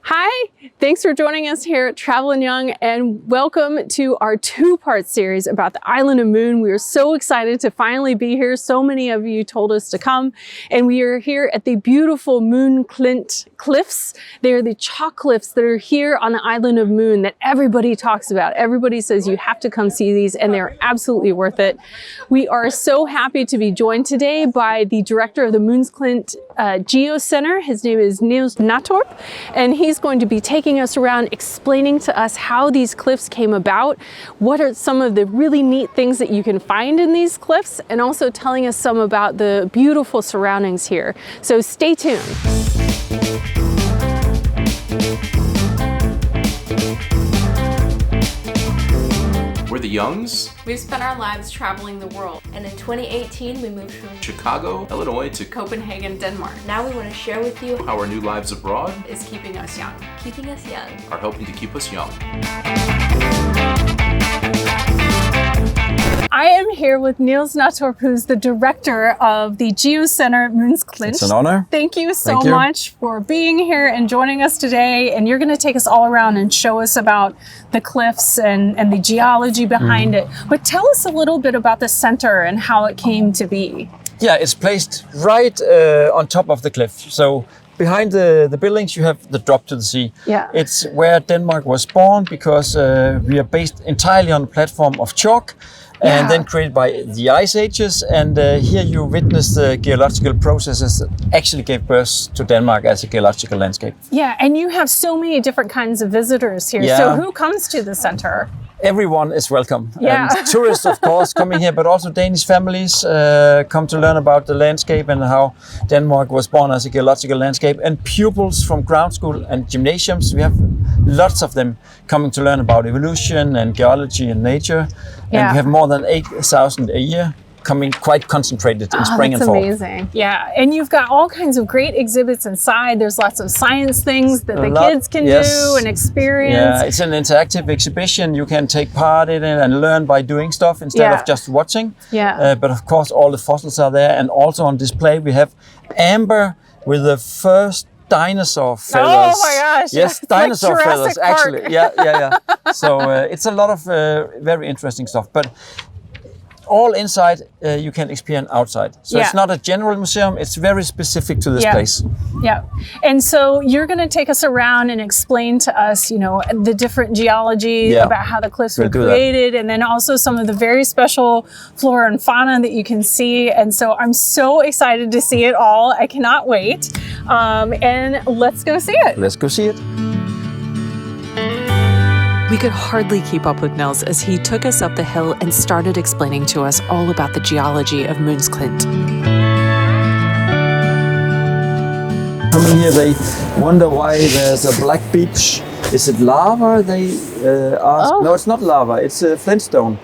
Hi, thanks for joining us here at Travelin and welcome to our two-part series about the island of Møn. We are so excited to finally be here. So many of you told us to come, and we are here at the beautiful Møn Klint cliffs. They are the chalk cliffs that are here on the island of Møn that everybody talks about. Everybody says you have to come see these, and they're absolutely worth it. We are so happy to be joined today by the director of the Møn and Møns Klint GeoCenter. His name is Nils Natorp, and he's going to be taking us around explaining to us how these cliffs came about, what are some of the really neat things that you can find in these cliffs, and also telling us some about the beautiful surroundings here. So stay tuned. We're the Youngs. We've spent our lives traveling the world. And in 2018, we moved from Chicago, Illinois to Copenhagen, Denmark. Now we want to share with you how our new lives abroad is keeping us young. keeping us young. are helping to keep us young. I am here with Nils Natorp, who's the director of the GeoCenter Møns Klint. It's an honor. Thank you so Thank you. much for being here and joining us today. And you're going to take us all around and show us about the cliffs and the geology behind it. But tell us a little bit about the center and how it came to be. Yeah, it's placed right on top of the cliff. So behind the buildings, you have the drop to the sea. Yeah. It's where Denmark was born because we are based entirely on a platform of chalk. And then created by the ice ages, and here you witness the geological processes that actually gave birth to Denmark as a geological landscape. Yeah, and you have so many different kinds of visitors here. Yeah. So who comes to the center? Everyone is welcome. Yeah. And tourists, of course, coming here, but also Danish families come to learn about the landscape and how Denmark was born as a geological landscape. And pupils from ground school and gymnasiums, we have lots of them coming to learn about evolution and geology and nature. Yeah. And we have more than 8,000 a year coming quite concentrated in spring and fall. That's amazing. Yeah, and you've got all kinds of great exhibits inside. There's lots of science things that the kids can do and experience. Yeah, it's an interactive exhibition. You can take part in it and learn by doing stuff instead of just watching. Yeah. But of course, all the fossils are there, and also on display we have amber with the first dinosaur feathers. Oh my gosh! Yes, It's dinosaur like feathers. Jurassic Park. Actually, yeah. So it's a lot of very interesting stuff, but all inside you can experience outside. So it's not a general museum. It's very specific to this place. Yeah, and so you're going to take us around and explain to us, you know, the different geology about how the cliffs were created, and then also some of the very special flora and fauna that you can see. And so I'm so excited to see it all. I cannot wait. And let's go see it. Let's go see it. We could hardly keep up with Nils as he took us up the hill and started explaining to us all about the geology of Møns Klint. Coming here, they wonder why there's a black beach. Is it lava? They ask. No, it's not lava. It's a flintstone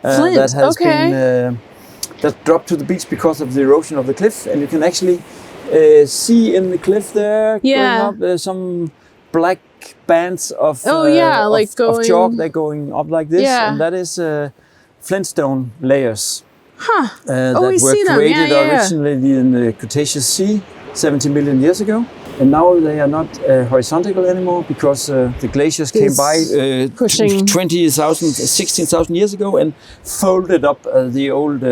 that has been that dropped to the beach because of the erosion of the cliff, and you can actually see in the cliff there going up some black bands of of chalk. They're going up like this, and that is flintstone layers that were created originally in the Cretaceous Sea 70 million years ago. And now they are not horizontal anymore because the glaciers came by 16,000 years ago and folded up the old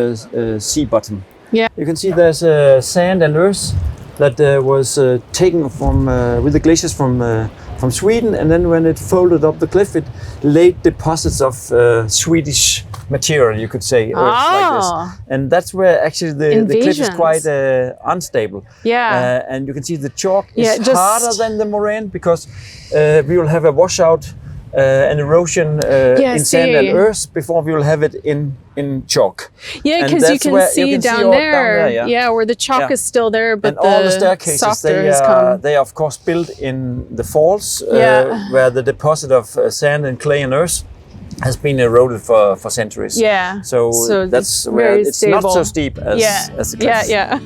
sea bottom. Yeah. You can see there's sand and earth that was taken from with the glaciers from Sweden, and then when it folded up the cliff, it laid deposits of Swedish material, you could say, earth like this. And that's where actually the cliff is quite unstable. Yeah. And you can see the chalk is harder than the moraine because we will have a washout and erosion in sand and earth before we will have it in chalk. Yeah, because you can see down there, where the chalk is still there, but all the staircases they are of course built in the falls where the deposit of sand and clay and earth has been eroded for centuries. Yeah. So that's where it's stable. not so steep as the cliffs. Yeah.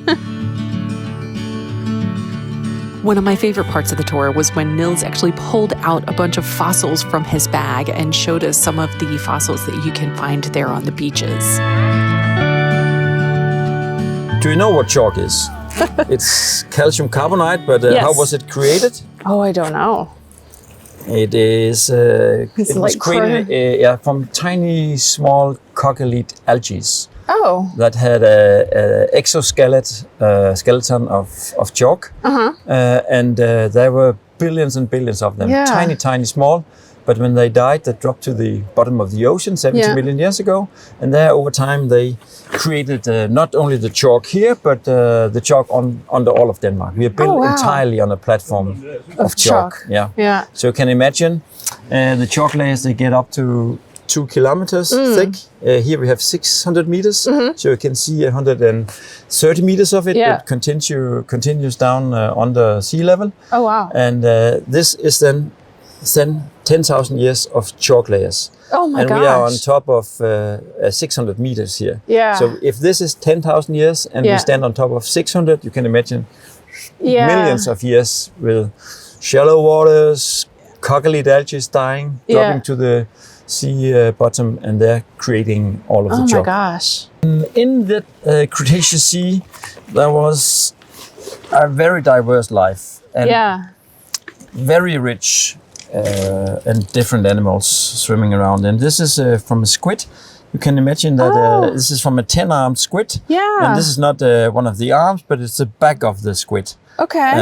One of my favorite parts of the tour was when Nils actually pulled out a bunch of fossils from his bag and showed us some of the fossils that you can find there on the beaches. Do you know what chalk is? It's calcium carbonate, but how was it created? Oh, I don't know. It is. It was created from tiny, small coccolith algae that had a exoskeleton of chalk, and there were billions and billions of them. Tiny, tiny, small. But when they died, they dropped to the bottom of the ocean 70 million years ago. And there, over time, they created not only the chalk here, but the chalk under all of Denmark. We are built entirely on a platform of chalk. Yeah. So you can imagine the chalk layers, they get up to 2 kilometers thick. Here we have 600 meters. So you can see 130 meters of it. It continues down under sea level. Oh, wow. And this is then 10,000 years of chalk layers. Oh my gosh. And we are on top of 600 meters here. Yeah. So if this is 10,000 years and we stand on top of 600, you can imagine millions of years with shallow waters, coccolith algae dying, dropping to the sea bottom, and they're creating all of the chalk. Oh my gosh. In the Cretaceous Sea, there was a very diverse life and very rich and different animals swimming around. And this is from a squid. You can imagine that this is from a 10-armed squid. Yeah. And this is not one of the arms, but it's the back of the squid. Okay.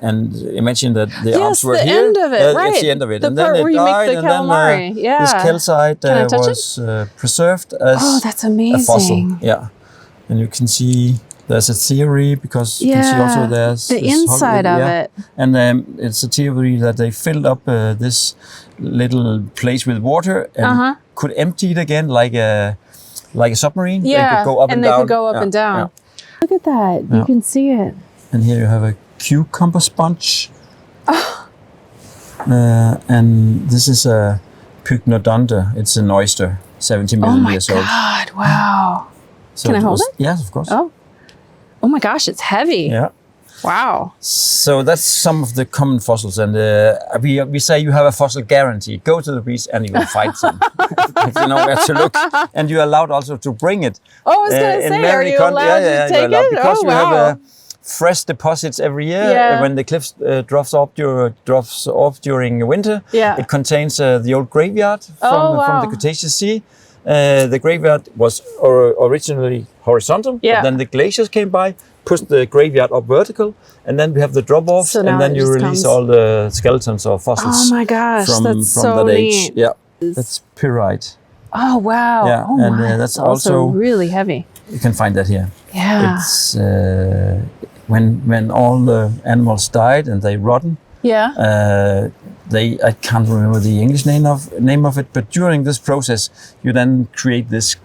And imagine that the arms were the here. End of it, right. It's the end of it. The and part then where it you died, make the and calamari. then this calcite was preserved as that's amazing. a fossil. Yeah. And you can see there's a theory, because you can see also there's the inside of it. And it's a theory that they filled up this little place with water and could empty it again like a submarine. Yeah, they could go up and down. They could go up and down. Yeah. Look at that. You can see it. And here you have a cucumber sponge. And this is a Pycnodonta. It's an oyster, 70 million years old. Oh my God, wow. So can I hold it? Yes, of course. Oh my gosh, it's heavy. Yeah. Wow. So that's some of the common fossils, and we say you have a fossil guarantee. Go to the beach and you will find some. If you know where to look, and you're allowed also to bring it. Oh, I was going to say, are you allowed to take it? Because you have fresh deposits every year. When the cliff drops off during winter. Yeah. It contains the old graveyard from the Cretaceous Sea. The graveyard was originally horizontal, but then the glaciers came by, pushed the graveyard up vertical, and then we have the drop off, and then you release all the skeletons or fossils. Oh my gosh, from so that neat. age. Yeah, that's pyrite. Oh wow! Yeah, oh and my. that's also really heavy. You can find that here. Yeah, it's when all the animals died and they rotten. Yeah. I can't remember the English name of it, but during this process, you then create this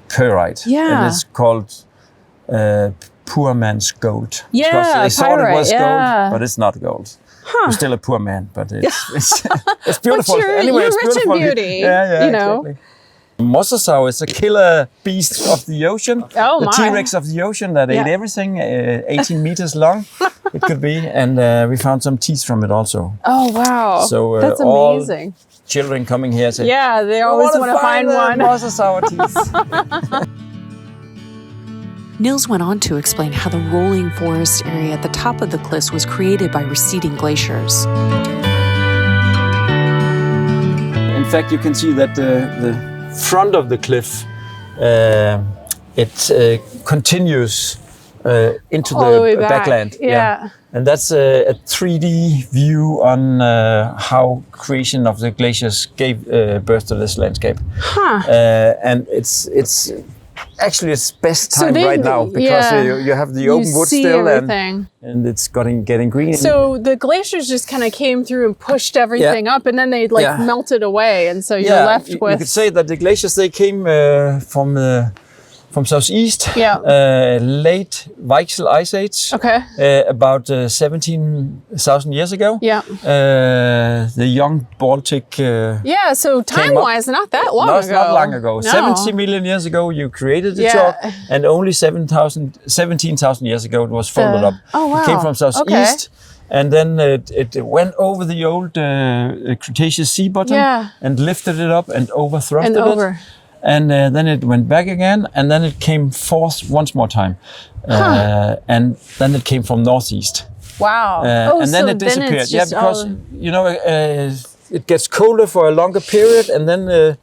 pyrite. Yeah. And it's called poor man's gold. Yeah, because they thought it was gold, but it's not gold. Huh. You're still a poor man, but it's beautiful. But anyway, you're rich in beauty. Yeah, you know. Exactly. Mosasaur is a killer beast of the ocean. Oh the my. T-Rex of the ocean that ate everything, 18 meters long it could be. And we found some teeth from it also. Oh, wow. So that's amazing. All children coming here say, they always want to find one. Mosasaur teeth. Nils went on to explain how the rolling forest area at the top of the cliffs was created by receding glaciers. In fact, you can see that the front of the cliff, it continues into the backland. Yeah. And that's a 3D view on how creation of the glaciers gave birth to this landscape. Huh. And it's actually its best time right now, because you have the open wood still and it's getting green. So the glaciers just kind of came through and pushed everything up, and then they melted away, and so you're left with... You could say that the glaciers, they came from southeast, late Glacial Ice Age, about 17,000 years ago. Yeah. The young Baltic. So time-wise, not that long ago. It's not long ago. No. 70 million years ago, you created the chalk, and only 17,000 years ago, it was folded up. Oh wow! It came from southeast. And then it went over the old Cretaceous sea bottom and lifted it up and overthrusted it. And then it went back again, and then it came forth once more time. And then it came from northeast. Wow. And then it disappeared. Yeah, because you know it gets colder for a longer period, and then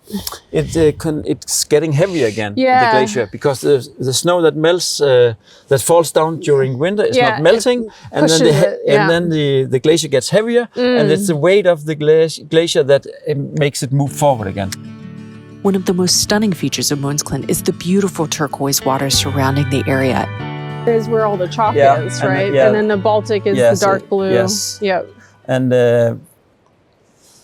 it's getting heavier again. Yeah. The glacier, because the snow that melts that falls down during winter is not melting, and then the glacier gets heavier, and it's the weight of the glacier that makes it move forward again. One of the most stunning features of Møns Klint is the beautiful turquoise water surrounding the area. Is where all the chalk is, right? And then the Baltic is the dark blue. Yes. Yep. And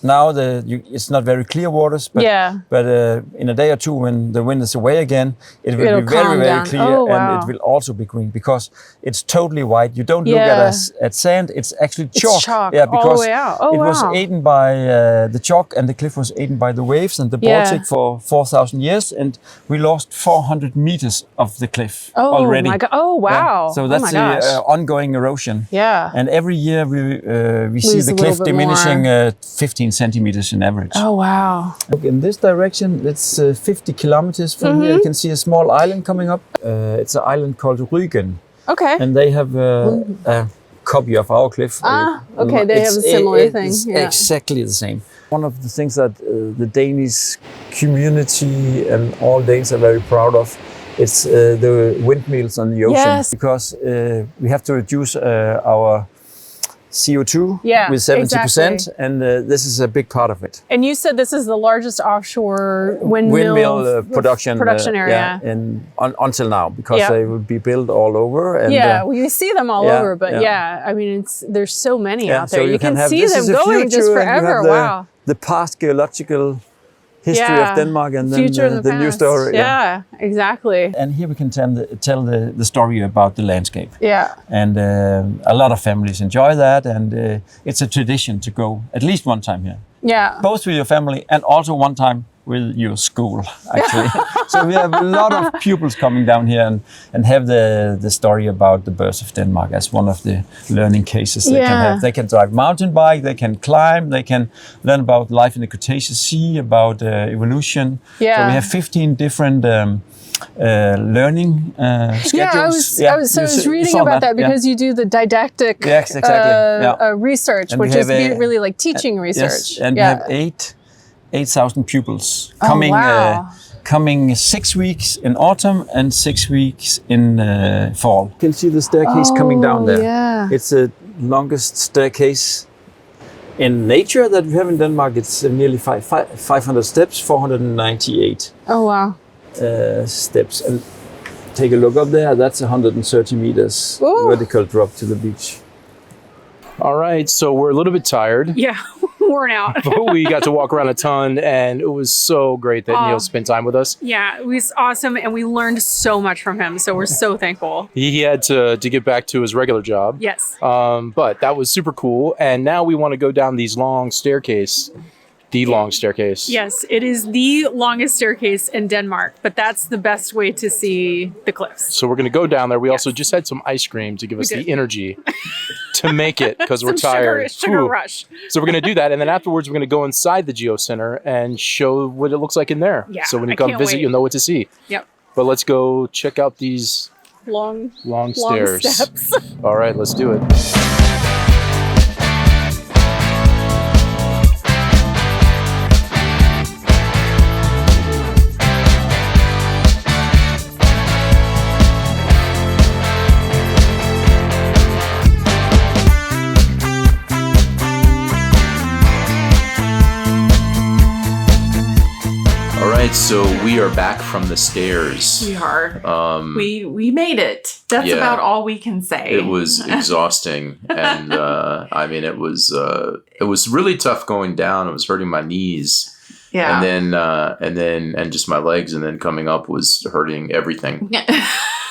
now it's not very clear waters, but in a day or two when the wind is away again, it will be very, very clear, and it will also be green because it's totally white. You don't look at sand; it's actually chalk. It's chalk because all the way out. it was eaten by the chalk, and the cliff was eaten by the waves and the Baltic for 4,000 years, and we lost 400 meters of the cliff already. My God. Oh wow! So that's the ongoing erosion. Yeah. And every year we see the cliff diminishing 15 centimeters in average. Oh wow! Look, in this direction, it's 50 kilometers from here. You can see a small island coming up. It's an island called Rügen. Okay. And they have a copy of our cliff. Okay, they have a similar thing. It's exactly the same. One of the things that the Danish community and all Danes are very proud of, it's the windmills on the ocean. Yes. Because we have to reduce our CO2 with 70%, exactly. and this is a big part of it. And you said this is the largest offshore windmill production area until now, because they will be built all over. And, well, you see them all over, but I mean, there's so many out there. So you can see them going just forever. Wow. The past geological history of Denmark, and then the new story. Yeah, exactly. And here we can tell the story about the landscape. Yeah. And a lot of families enjoy that, and it's a tradition to go at least one time here. Yeah. Both with your family and also one time with your school, actually. So we have a lot of pupils coming down here and have the story about the birth of Denmark as one of the learning cases they can have. They can drive mountain bike, they can climb, they can learn about life in the Cretaceous Sea, about evolution. Yeah. So we have 15 different learning schedules. I was reading about that because you do the didactic research, which is really like teaching research. Yes, and we have 8,000 pupils coming coming 6 weeks in autumn and 6 weeks in fall. You can see the staircase coming down there. Yeah. It's the longest staircase in nature that we have in Denmark. It's nearly 500 steps, 498 steps. And take a look up there, that's 130 meters vertical drop to the beach. All right, so we're a little bit tired. Yeah, worn out. But we got to walk around a ton, and it was so great that Neil spent time with us. Yeah, it was awesome, and we learned so much from him, so we're so thankful. He had to get back to his regular job. Yes. But that was super cool, and now we want to go down these long staircase. The long staircase. Yes, it is the longest staircase in Denmark, but that's the best way to see the cliffs. So we're going to go down there. We also just had some ice cream to give us the energy to make it because we're tired. Sugar rush. So we're going to do that. And then afterwards, we're going to go inside the GeoCenter and show what it looks like in there. Yeah, so when you come visit, you'll know what to see. Yep. But let's go check out these long stairs. Steps. All right, let's do it. So we are back from the stairs. We are. We made it. That's about all we can say. It was exhausting, and I mean, it was really tough going down. It was hurting my knees. Yeah. And just my legs, and then coming up was hurting everything.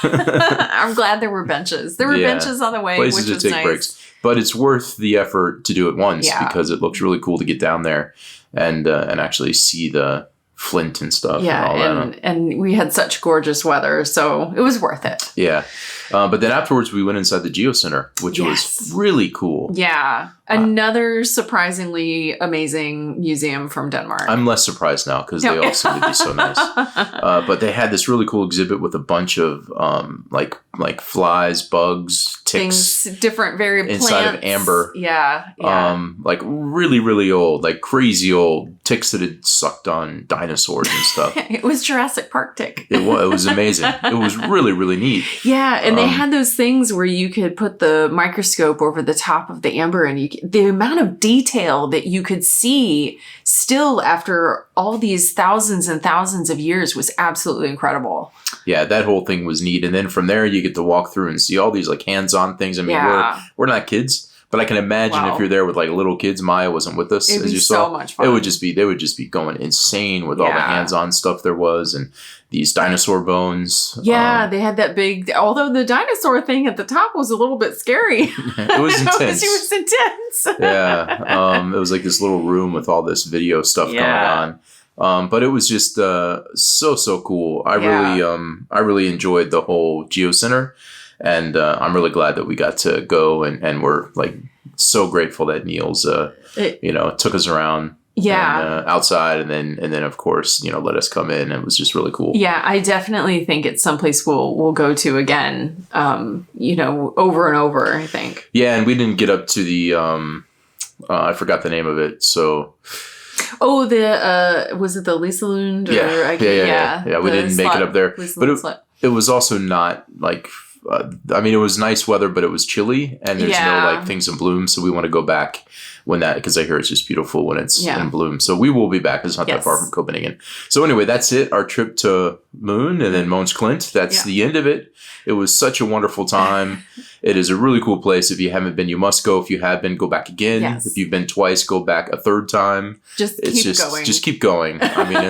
I'm glad there were benches. There were benches on the way, places which was to take nice. breaks. But it's worth the effort to do it once because it looks really cool to get down there and actually see the flint and stuff. Yeah, and all that. and we had such gorgeous weather, so it was worth it. Yeah. But then afterwards, we went inside the GeoCenter, which was really cool. Yeah. Another surprisingly amazing museum from Denmark. I'm less surprised now because they all seem to be so nice. But they had this really cool exhibit with a bunch of like flies, bugs, ticks, things, different varied inside plants. of amber. Yeah. Like really, really old, like crazy old ticks that had sucked on dinosaurs and stuff. It was Jurassic Park tick. It was amazing. It was really, really neat. Yeah, and they had those things where you could put the microscope over the top of the amber, and the amount of detail that you could see still after all these thousands and thousands of years was absolutely incredible. Yeah, that whole thing was neat. And then from there, you get to walk through and see all these like hands-on things. I mean, we're not kids. But I can imagine if you're there with like little kids. Maya wasn't with us, as you saw. So much fun. They would just be going insane with all the hands-on stuff there was, and these dinosaur bones. Yeah, they had that big. Although the dinosaur thing at the top was a little bit scary. It was intense. It was intense. Yeah, it was like this little room with all this video stuff going on. But it was just so cool. I really enjoyed the whole GeoCenter. And I'm really glad that we got to go, and we're like so grateful that Niels, took us around, outside, and then of course let us come in. It was just really cool. Yeah, I definitely think it's someplace we'll go to again. Over and over. I think. Yeah, and we didn't get up to the I forgot the name of it. So. Oh, was it the Lisa Lund? Yeah. We didn't make it up there, but it was also not like. It was nice weather, but it was chilly, and there's no like things in bloom. So we want to go back because I hear it's just beautiful when it's in bloom. So we will be back. It's not that far from Copenhagen. So anyway, that's it. Our trip to Møn and then Møns Klint. That's the end of it. It was such a wonderful time. It is a really cool place. If you haven't been, you must go. If you have been, go back again. Yes. If you've been twice, go back a third time. Just keep going. I mean,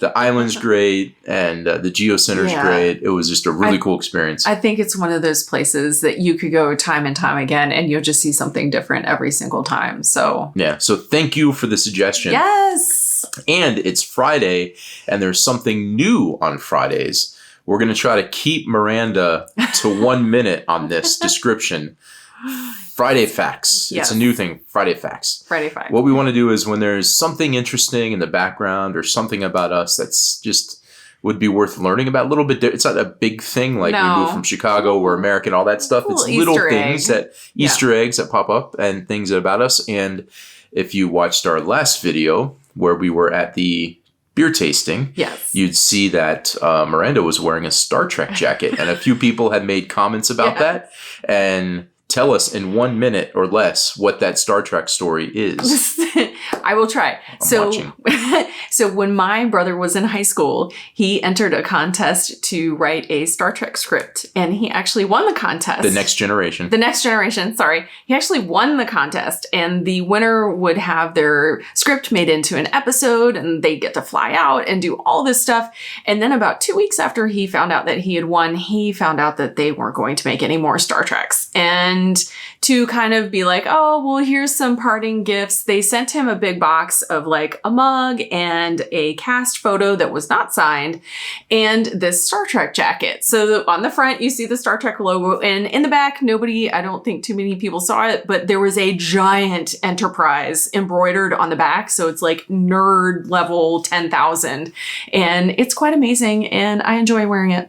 the island's great, and the GeoCenter's great. It was just a really cool experience. I think it's one of those places that you could go time and time again, and you'll just see something different every single time. So So thank you for the suggestion. Yes. And it's Friday, and there's something new on Fridays. We're going to try to keep Miranda to 1 minute on this description. Friday Facts. Yes. It's a new thing. Friday Facts. Friday Facts. What we want to do is when there's something interesting in the background or something about us that's just would be worth learning about a little bit. It's not a big thing like we moved from Chicago, we're American, all that stuff. It's little things Easter eggs that pop up and things about us. And if you watched our last video where we were at the beer tasting, you'd see that Miranda was wearing a Star Trek jacket, and a few people had made comments about that. And tell us in 1 minute or less what that Star Trek story is. I will try. So when my brother was in high school, he entered a contest to write a Star Trek script, and he actually won the contest. The Next Generation, sorry. He actually won the contest, and the winner would have their script made into an episode, and they'd get to fly out and do all this stuff. And then about 2 weeks after he found out that he had won, he found out that they weren't going to make any more Star Treks. And to kind of be like, oh, well, here's some parting gifts, they sent him a big box of like a mug and a cast photo that was not signed and this Star Trek jacket. So on the front, you see the Star Trek logo, and in the back, I don't think too many people saw it, but there was a giant Enterprise embroidered on the back. So it's like nerd level 10,000, and it's quite amazing, and I enjoy wearing it.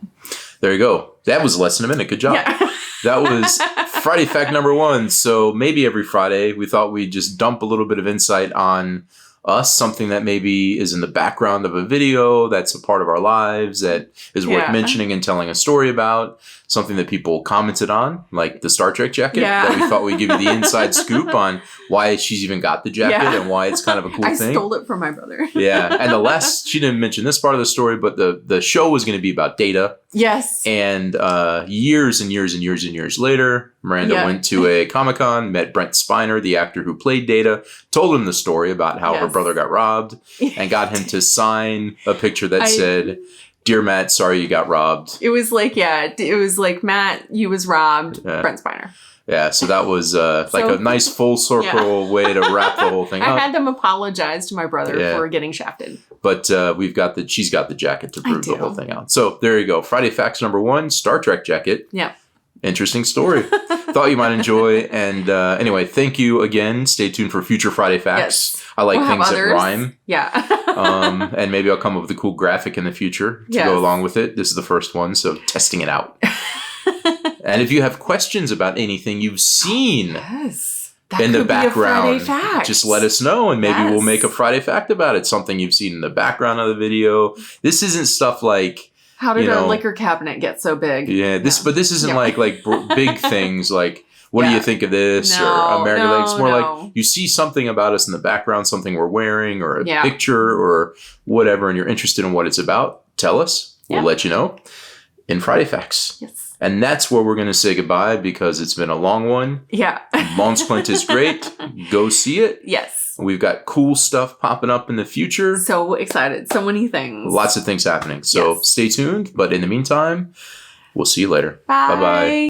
There you go. That was less than a minute. Good job. Yeah. That was Friday fact number 1. So maybe every Friday we thought we'd just dump a little bit of insight on us, something that maybe is in the background of a video that's a part of our lives that is worth mentioning and telling a story about, something that people commented on, like the Star Trek jacket, that we thought we'd give you the inside scoop on why she's even got the jacket and why it's kind of a cool thing. I stole it from my brother. And she didn't mention this part of the story, but the show was going to be about data. Yes. And years and years and years and years later, Miranda went to a Comic-Con, met Brent Spiner, the actor who played Data, told him the story about how her brother got robbed, and got him to sign a picture that said, "Dear Matt, sorry you got robbed." It was like, Matt, you was robbed, Brent Spiner. Yeah, so that was a nice full circle way to wrap the whole thing up. I had them apologize to my brother for getting shafted. but she's got the jacket to prove the do. whole thing out. So there you go. Friday facts number 1, Star Trek jacket. Yeah. Interesting story. Thought you might enjoy. And anyway, thank you again. Stay tuned for future Friday facts. Yes. I like We'll have things that others. rhyme. Yeah. And maybe I'll come up with a cool graphic in the future to Yes. go along with it. This is the first one, so testing it out. And if you have questions about anything you've seen Yes. That in the could be a Friday background, fact. just let us know, and maybe we'll Yes. make a Friday fact about it. Something you've seen in the background of the video. This isn't stuff like, How did you our know, liquor cabinet get so big? yeah, but this isn't Yeah. like big things like, what do Yeah. you think of this? No, or American no, Lakes. More no. like you see something about us in the background, something we're wearing, or a Yeah. picture, or whatever, and you're interested in what it's about. Tell us. We'll Yeah. let you know in Friday Facts. Yes. And that's where we're going to say goodbye because it's been a long one. Yeah. Mons Klint is great. Go see it. Yes. We've got cool stuff popping up in the future. So excited. So many things. Lots of things happening. So Yes. stay tuned. But in the meantime, we'll see you later. Bye. Bye-bye.